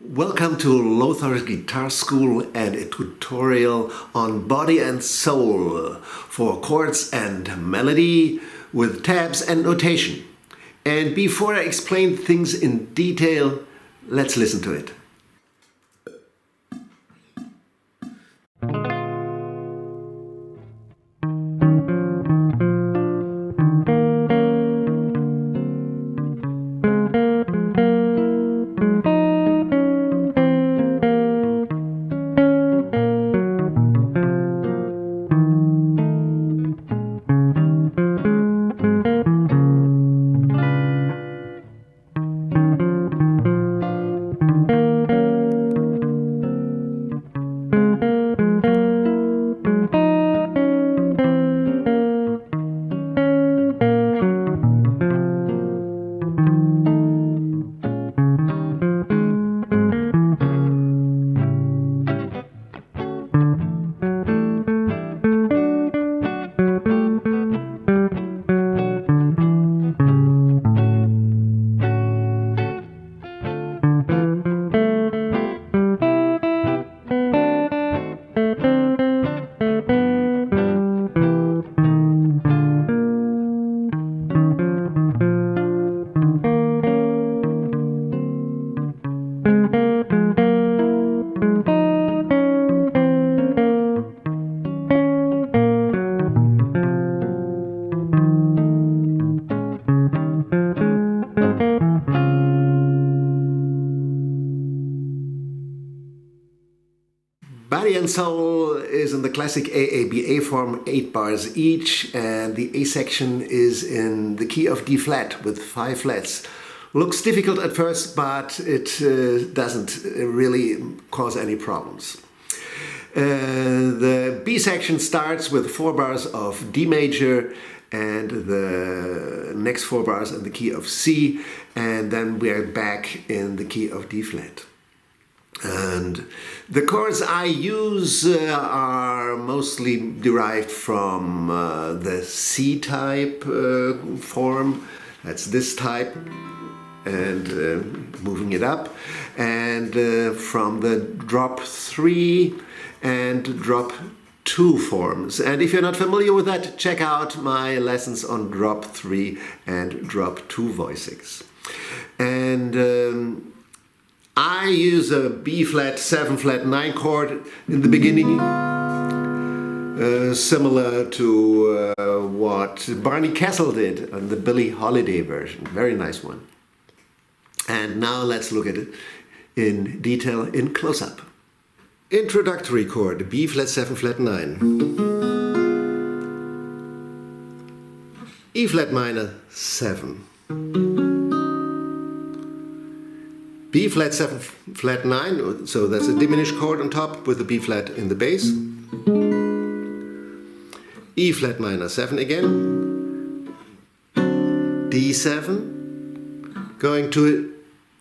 Welcome to Lothar's Guitar School and a tutorial on body and soul for chords and melody with tabs and notation. And before I explain things in detail, let's listen to it. Body and soul is in the classic AABA form, 8 bars each, and the A section is in the key of D flat with 5 flats. Looks difficult at first, but it doesn't really cause any problems. The B section starts with 4 bars of D major and the next 4 bars in the key of C, and then we are back in the key of D flat. And the chords I use are mostly derived from the C-type form. That's this type, and moving it up, and from the drop 3 and drop 2 forms. And if you're not familiar with that, check out my lessons on drop 3 and drop 2 voicings. And I use a B flat, 7 flat 9 chord in the beginning, similar to what Barney Kessel did on the Billie Holiday version. Very nice one. And now let's look at it in detail in close-up. Introductory chord, B flat 7 flat 9. E flat minor 7. B flat 7 flat 9, so that's a diminished chord on top with the B flat in the bass. E flat minor 7 again. D7, going to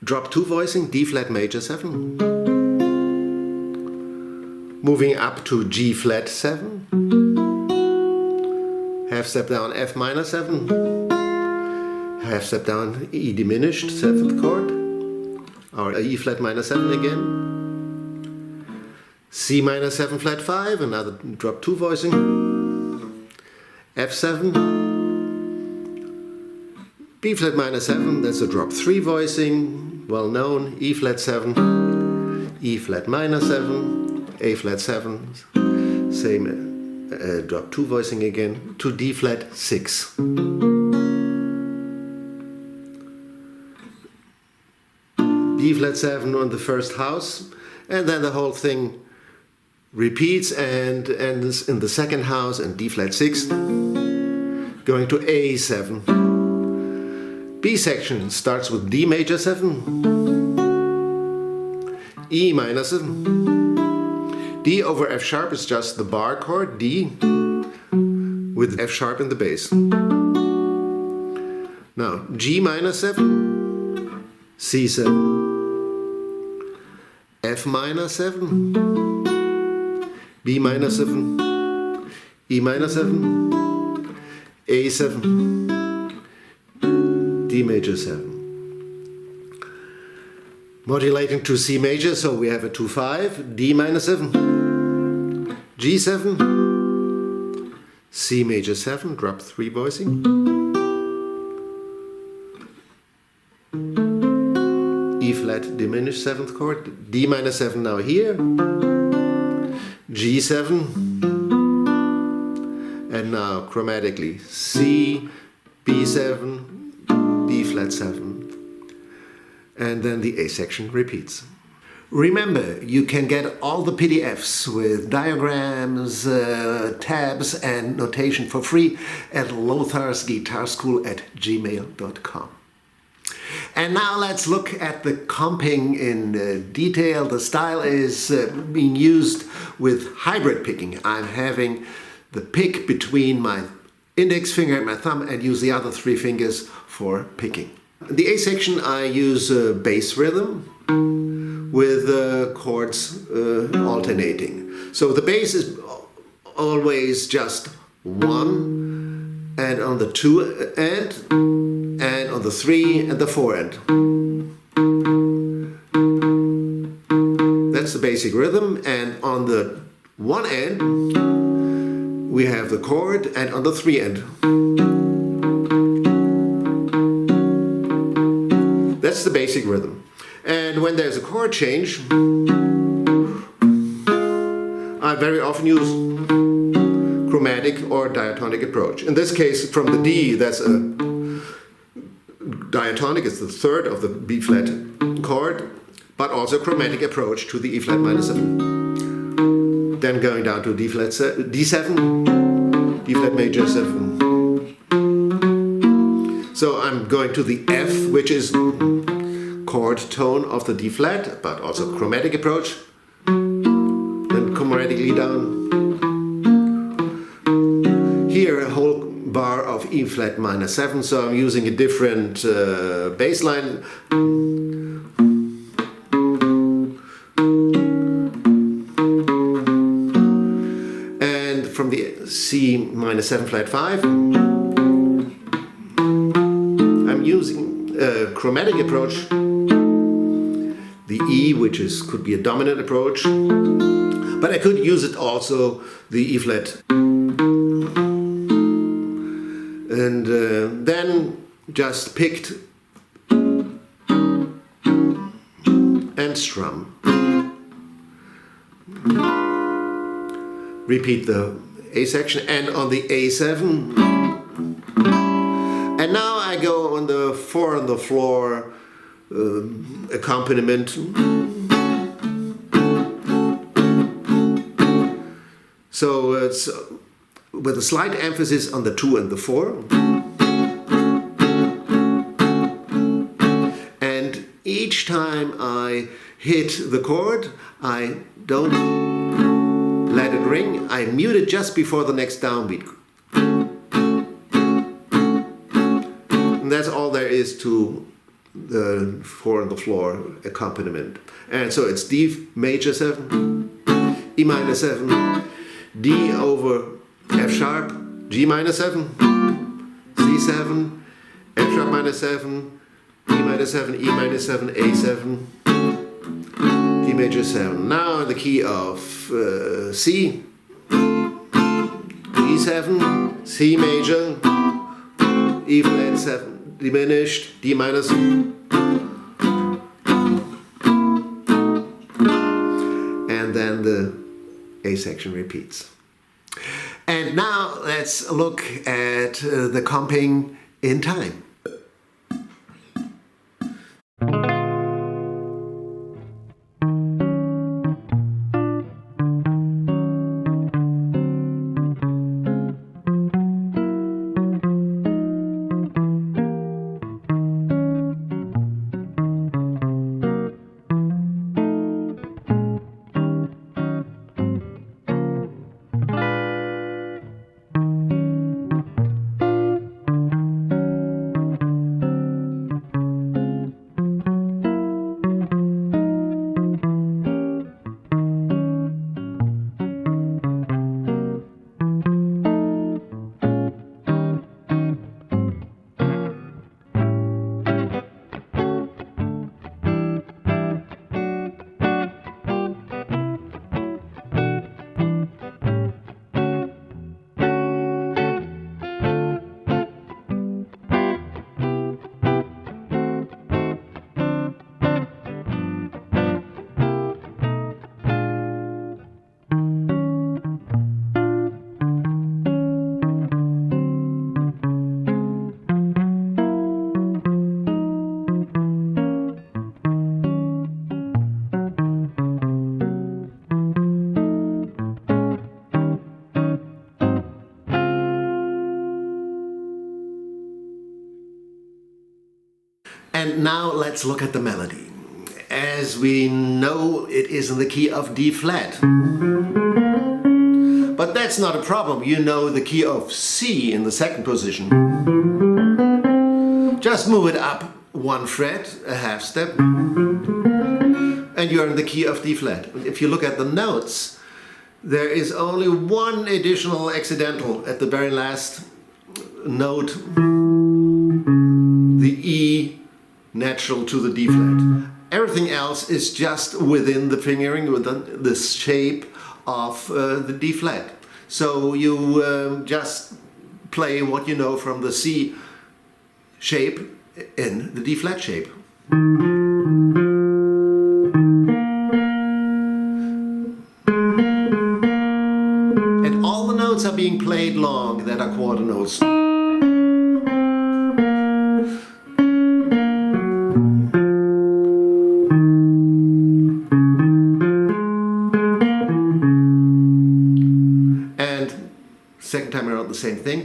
drop 2 voicing, D flat major 7. Moving up to G flat 7. Half step down F minor 7. Half step down E diminished 7th chord. Or E flat minor 7 again, C minor 7 flat 5, another drop 2 voicing, F7, B flat minor 7, that's a drop 3 voicing, well known, E flat 7, E flat minor 7, A flat 7, same drop 2 voicing again, to D flat 6. D flat 7 on the first house, and then the whole thing repeats and ends in the second house and D flat 6, going to A7. B section starts with D major 7, E minor 7, D over F sharp is just the bar chord, D, with F sharp in the bass. Now G minor 7, C7, F minor 7, B minor 7, E minor 7, A7, D major 7. Modulating to C major, so we have a 2-5, D minor 7, G7, C major 7, drop 3 voicing, E flat diminished 7th chord, D minor 7 now here, G7, and now chromatically C, B7, D flat 7, and then the A section repeats. Remember, you can get all the PDFs with diagrams, tabs and notation for free at lotharsguitarschool@gmail.com. And now let's look at the comping in detail. The style is being used with hybrid picking. I'm having the pick between my index finger and my thumb and use the other 3 fingers for picking. In the A section I use a bass rhythm with chords alternating. So the bass is always just 1 and on the 2 end and on the 3 and the 4 end. That's the basic rhythm, and on the 1 end we have the chord, and on the 3 end that's the basic rhythm. And when there's a chord change, I very often use chromatic or diatonic approach. In this case, from the D, that's a diatonic, it's the 3rd of the B flat chord, but also chromatic approach to the E flat minor 7. Then going down to D flat D7, D flat major 7. So I'm going to the F, which is chord tone of the D flat, but also chromatic approach. Then chromatically down. Here a whole bar of E flat minor 7, so I'm using a different bass line. And from the C minor 7 flat 5, I'm using a chromatic approach. The E, which could be a dominant approach, but I could use it also the E flat. And then just picked and strum. Repeat the A section and on the A7. And now I go on the 4 on the floor accompaniment. So it's with a slight emphasis on the 2 and the 4. And each time I hit the chord, I don't let it ring. I mute it just before the next downbeat. And that's all there is to the 4 on the floor accompaniment. And so it's D major 7, E minor 7, D over F sharp, G minor 7, C7, F sharp minor 7, E minor 7, E minor 7, A7, D major 7. Now in the key of C, E7, C major, E flat 7 diminished, D minor 7, and then the A section repeats. And now let's look at the comping in time. now let's look at the melody. As we know, it is in the key of D flat. But that's not a problem. You know the key of C in the second position. Just move it up one fret, a half step, and you're in the key of D flat. If you look at the notes, there is only one additional accidental at the very last note, the E natural to the D flat. Everything else is just within the fingering, within the shape of the D flat. So you just play what you know from the C shape in the D flat shape. And all the notes are being played long that are quarter notes. Second time around the same thing.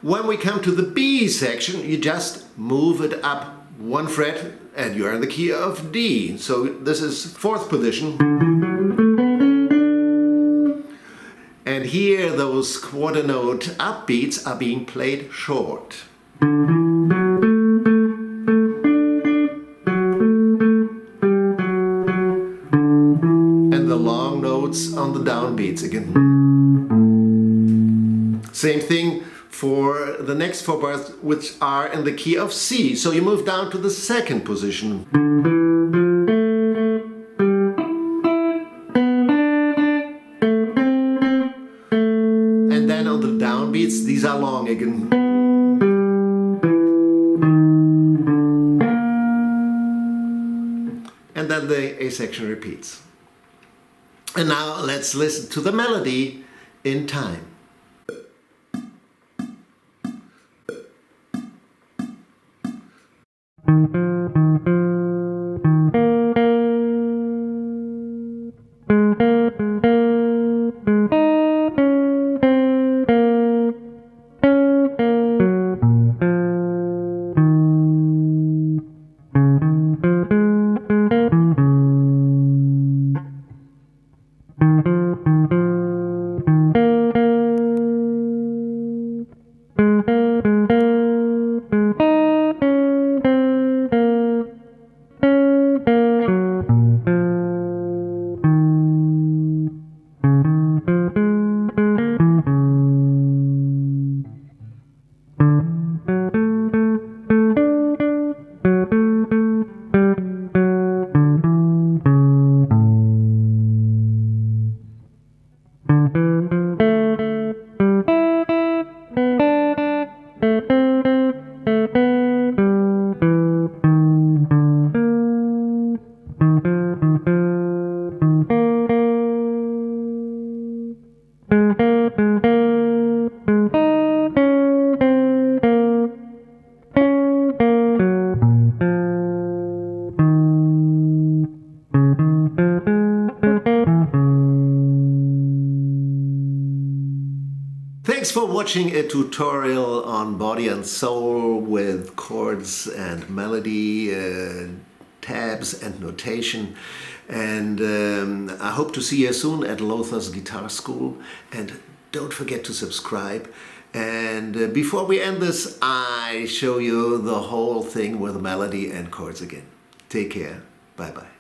When we come to the B section, you just move it up one fret and you're in the key of D. So this is fourth position. And here those quarter note upbeats are being played short. And the long notes on the downbeats again. Same thing for the next four bars, which are in the key of C. So you move down to the second position. And then on the downbeats, these are long again. And then the A section repeats. And now let's listen to the melody in time. Thanks for watching a tutorial on body and soul with chords and melody, tabs and notation. And I hope to see you soon at Lothar's Guitar School. And don't forget to subscribe. And before we end this, I show you the whole thing with melody and chords again. Take care. Bye-bye.